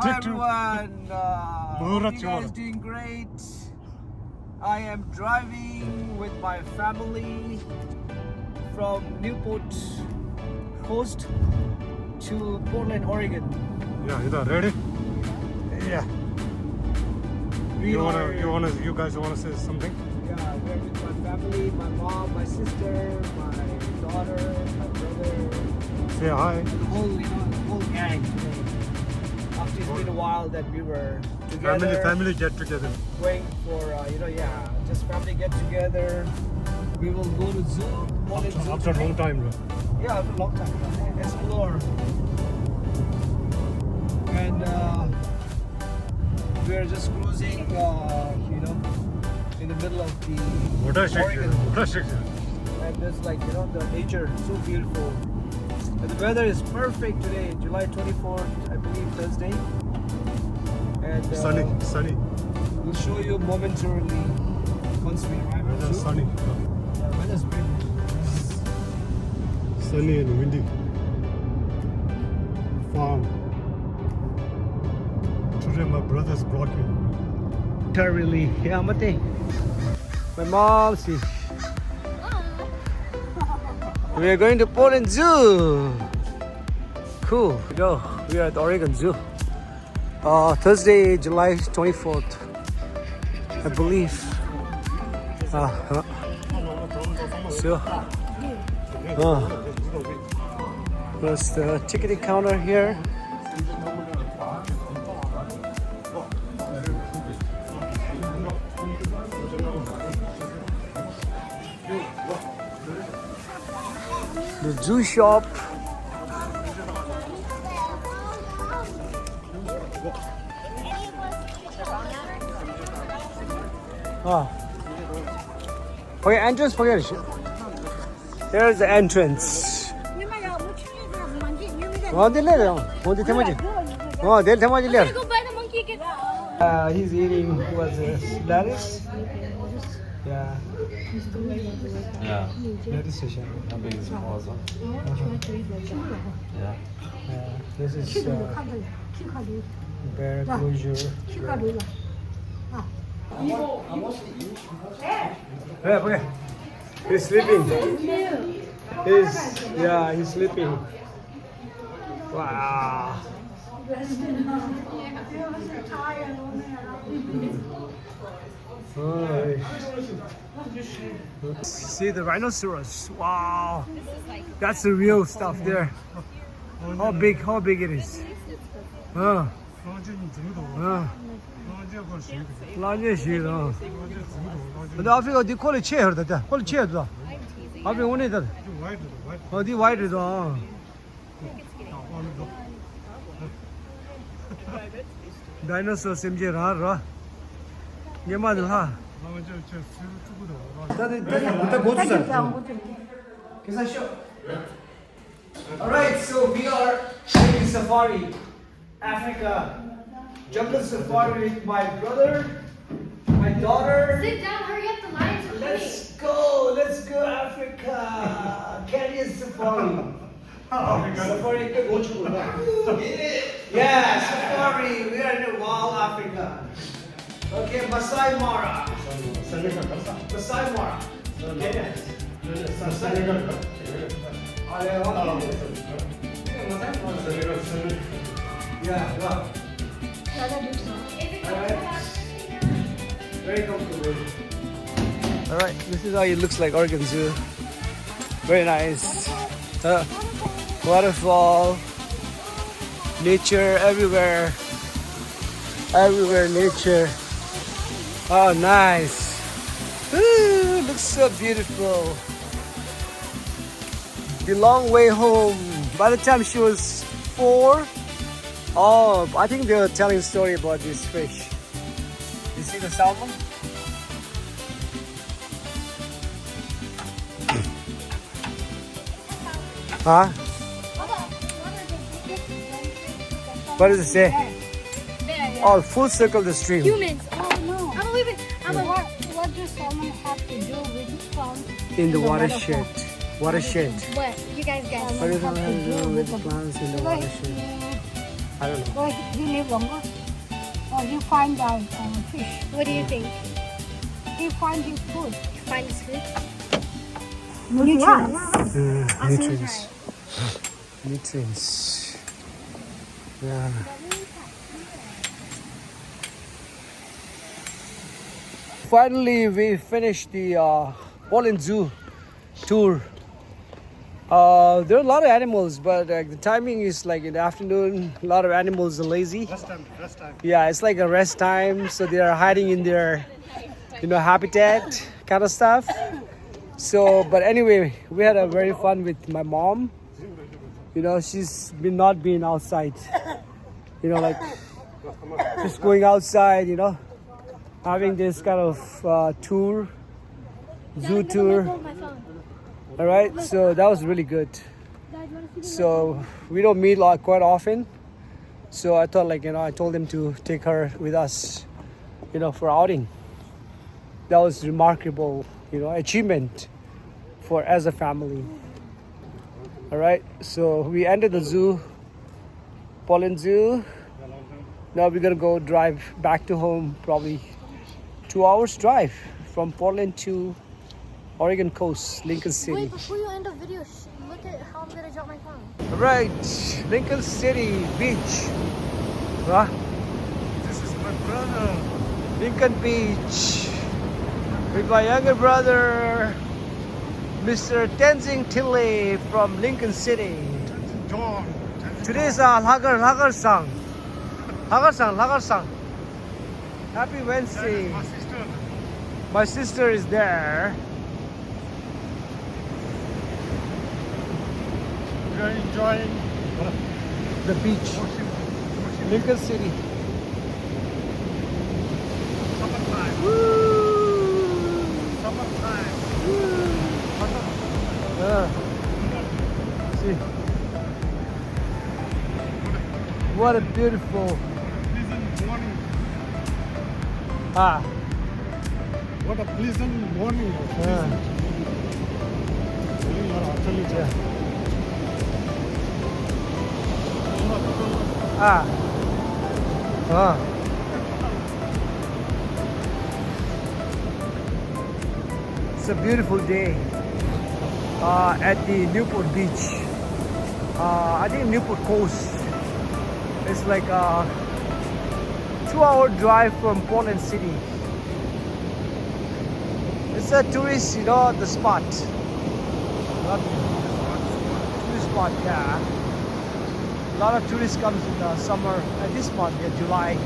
Hi everyone, hope you guys doing great. I am driving with my family from Newport Coast to Portland, Oregon. Yeah, you ready? Yeah. You guys wanna say something? Yeah, we're with my family, my mom, my sister, my daughter, my brother. Say hi. The whole gang today. After it's been a while that we were together. Family get together. Going for just family get together. We will go to zoo. After a long time, bro. Yeah, after a long time. Explore. And we're just cruising, in the middle of the Oregon. And there's the nature, so beautiful. And the weather is perfect today, July 24th, I believe, Thursday. And Sunny. We'll show you momentarily once we arrive at the zoo. Sunny. Yeah, weather's very good. Sunny and windy. Farm. Today my brother's vlogging. Really, yeah, Mate. My mom, see. We are going to Portland Zoo. Cool. We are at the Oregon Zoo. Thursday, July 24th, I believe. So, there's the ticketing counter here. The zoo shop. Okay, entrance, forget it. Here's the entrance. He's eating lettuce. Yeah. Lettuce fish. This is bear closure. Okay. He's sleeping. He's sleeping. Wow. See the rhinoceros. Wow. That's the real stuff there. How big it is. 근데 아프리카 어디 콜이 체어다. 콜이 체어다. 아프리카 오네다. 어디 와이드다. 다이노소어 샘제 라라. 얘마들 하. Alright, so we are taking safari, Africa, jungle safari with my brother, my daughter. Sit down, hurry up, the lions are coming. Let's go Africa. Kenya safari. Safari, yeah, safari. We are in wild Africa. Okay, Masai Mara. Masai Mara. Kenya. Yeah, wow. Very comfortable. Alright, this is how it looks like Oregon Zoo. Very nice. Waterfall. Nature everywhere. Everywhere nature. Oh, nice. Ooh, looks so beautiful. The long way home. By the time she was 4, I think they were telling a story about this fish. You see the salmon? Huh? What does it say? Oh, full circle the stream. Humans. Oh no. What does salmon have to do with plants? In the watershed. Watershed. What? You guys guess. What does salmon have to do with plants in the watershed? I don't know. Or you live longer? Or you find out fish? What do you think? You find his food. Find his food. Nutrients. Nutrients. Nutrients. Yeah. Finally, we finished the Poland Zoo tour. There are a lot of animals, but the timing is like in the afternoon. A lot of animals are lazy. Rest time. Rest time. Yeah, it's like a rest time, so they are hiding in their, habitat kind of stuff. So, but anyway, we had a very fun with my mom. She's been not being outside. Like just going outside. Having this kind of tour, zoo tour. My phone. All right, so that was really good. So we don't meet quite often. So I thought, I told him to take her with us, for outing. That was remarkable, achievement for as a family. All right, so we ended the zoo, Poland Zoo. Now we're gonna go drive back to home, probably 2 hours drive from Portland to Oregon coast, Lincoln City. Wait, before you end the video, look at how I'm gonna drop my phone. All right, Lincoln City Beach. Huh? This is my brother. Lincoln Beach with my younger brother, Mr. Tenzing Tilley from Lincoln City. John. Today is Lagar Sang. Lagar Sang. Happy Wednesday. My sister. My sister is there. We are enjoying The beach, Lincoln City. summertime. Woo! Summertime. Yeah. See, what a beautiful. Pleasant morning. What a pleasant morning. Yeah. Yeah. It's a beautiful day at the Newport Beach. I think Newport Coast. It's like a 2-hour drive from Portland City. It's a tourist, the spot. Tourist spot, yeah. A lot of tourists comes in the summer, this month, July.